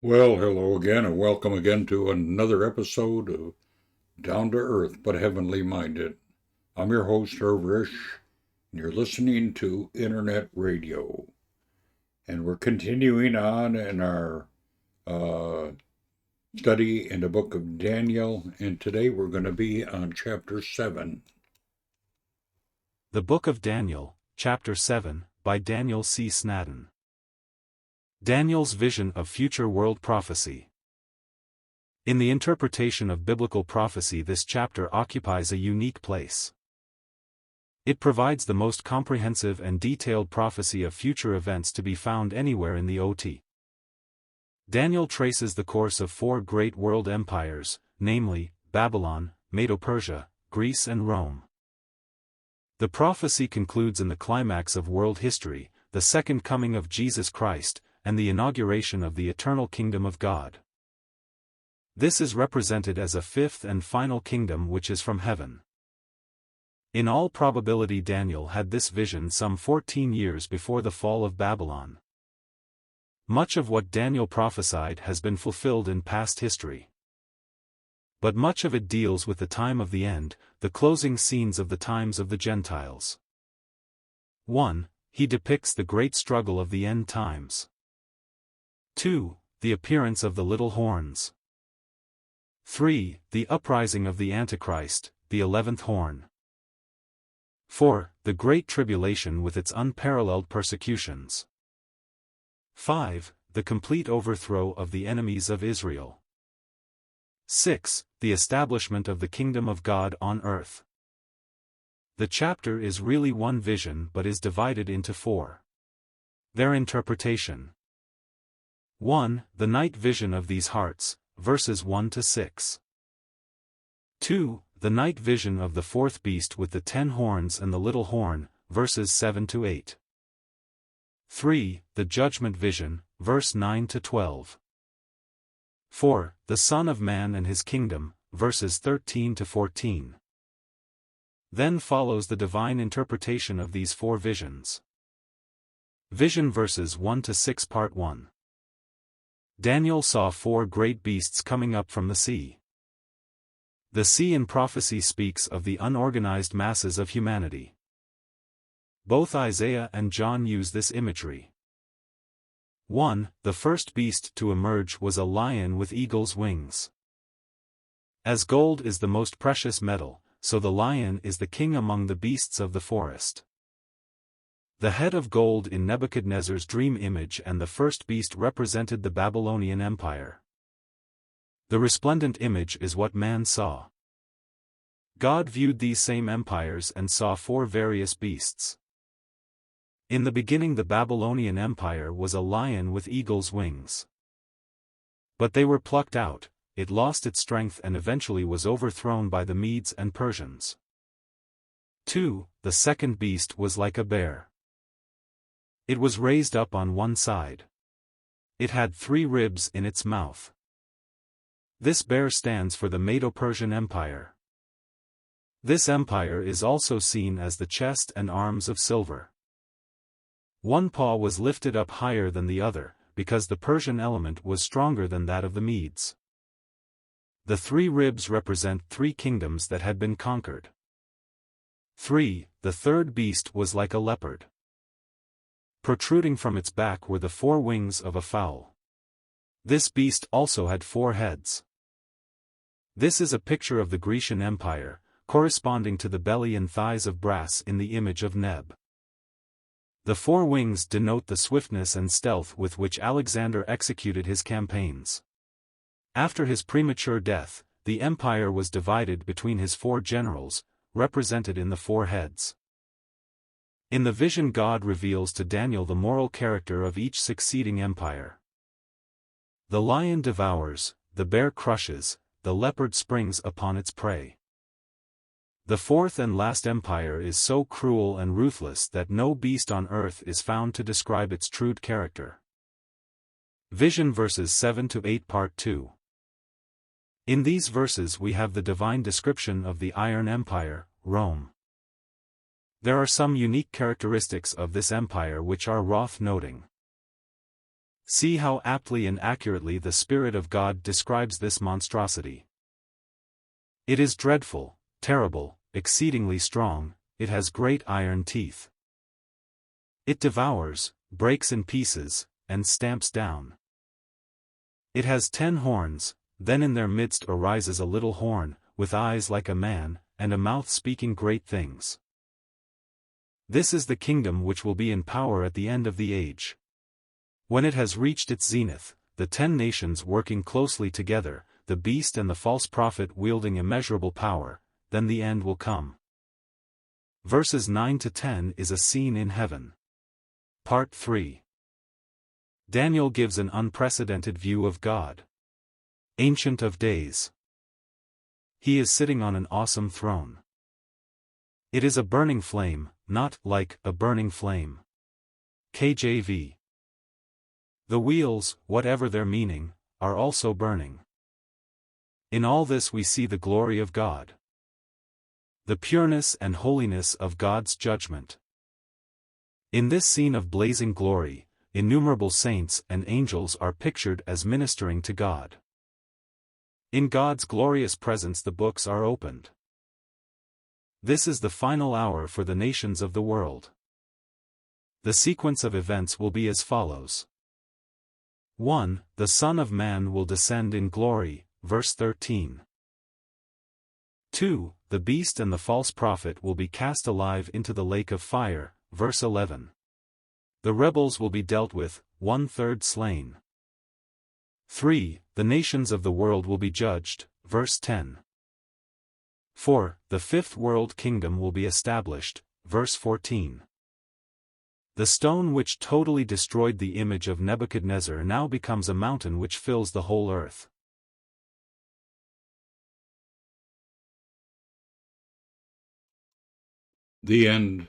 Well, hello again, and welcome again to another episode of Down to Earth but Heavenly Minded. I'm your host, Risch, and you're listening to Internet Radio. And we're continuing on in our uh, study in the book of Daniel, and today we're going to be on chapter 7. The Book of Daniel, Chapter 7, by Daniel C. Snaddon. Daniel's Vision of Future World Prophecy. In the interpretation of biblical prophecy, this chapter occupies a unique place. It provides the most comprehensive and detailed prophecy of future events to be found anywhere in the OT. Daniel traces the course of four great world empires, namely, Babylon, Medo-Persia, Greece and Rome. The prophecy concludes in the climax of world history, the second coming of Jesus Christ, and the inauguration of the eternal kingdom of God. This is represented as a fifth and final kingdom which is from heaven. In all probability Daniel had this vision some 14 years before the fall of Babylon. Much of what Daniel prophesied has been fulfilled in past history. But much of it deals with the time of the end, the closing scenes of the times of the Gentiles. 1. He depicts the great struggle of the end times. 2. The appearance of the little horns. 3. The uprising of the Antichrist, the 11th horn. 4. The Great Tribulation with its unparalleled persecutions. 5. The complete overthrow of the enemies of Israel. 6. The establishment of the kingdom of God on earth. The chapter is really one vision but is divided into four. Their interpretation. 1. The night vision of these hearts, verses 1 to 6. 2. The night vision of the fourth beast with the 10 horns and the little horn, verses 7 to 8. 3. The judgment vision, verse 9 to 12. 4. The Son of Man and his kingdom, verses 13 to 14. Then follows the divine interpretation of these four visions. Vision verses 1 to 6 Part 1. Daniel saw four great beasts coming up from the sea. The sea in prophecy speaks of the unorganized masses of humanity. Both Isaiah and John use this imagery. 1. The first beast to emerge was a lion with eagle's wings. As gold is the most precious metal, so the lion is the king among the beasts of the forest. The head of gold in Nebuchadnezzar's dream image and the first beast represented the Babylonian Empire. The resplendent image is what man saw. God viewed these same empires and saw four various beasts. In the beginning the Babylonian Empire was a lion with eagle's wings. But they were plucked out, it lost its strength and eventually was overthrown by the Medes and Persians. 2. The second beast was like a bear. It was raised up on one side. It had 3 ribs in its mouth. This bear stands for the Medo-Persian Empire. This empire is also seen as the chest and arms of silver. One paw was lifted up higher than the other, because the Persian element was stronger than that of the Medes. The 3 ribs represent 3 kingdoms that had been conquered. 3. The third beast was like a leopard. Protruding from its back were the 4 wings of a fowl. This beast also had 4 heads. This is a picture of the Grecian Empire, corresponding to the belly and thighs of brass in the image of Neb. The 4 wings denote the swiftness and stealth with which Alexander executed his campaigns. After his premature death, the empire was divided between his 4 generals, represented in the 4 heads. In the vision God reveals to Daniel the moral character of each succeeding empire. The lion devours, the bear crushes, the leopard springs upon its prey. The fourth and last empire is so cruel and ruthless that no beast on earth is found to describe its true character. Vision verses 7 to 8 Part 2. In these verses we have the divine description of the Iron Empire, Rome. There are some unique characteristics of this empire which are worth noting. See how aptly and accurately the Spirit of God describes this monstrosity. It is dreadful, terrible, exceedingly strong, it has great iron teeth. It devours, breaks in pieces, and stamps down. It has 10 horns, then in their midst arises a little horn, with eyes like a man, and a mouth speaking great things. This is the kingdom which will be in power at the end of the age. When it has reached its zenith, the 10 nations working closely together, the beast and the false prophet wielding immeasurable power, then the end will come. Verses 9 to 10 is a scene in heaven. Part 3. Daniel gives an unprecedented view of God. Ancient of Days. He is sitting on an awesome throne. It is a burning flame, not like a burning flame. KJV. The wheels, whatever their meaning, are also burning. In all this we see the glory of God. The pureness and holiness of God's judgment. In this scene of blazing glory, innumerable saints and angels are pictured as ministering to God. In God's glorious presence the books are opened. This is the final hour for the nations of the world. The sequence of events will be as follows. 1. The Son of Man will descend in glory, verse 13. 2. The beast and the false prophet will be cast alive into the lake of fire, verse 11. The rebels will be dealt with, 1/3 slain. 3. The nations of the world will be judged, verse 10. 4. The fifth world kingdom will be established, verse 14. The stone which totally destroyed the image of Nebuchadnezzar now becomes a mountain which fills the whole earth. The end.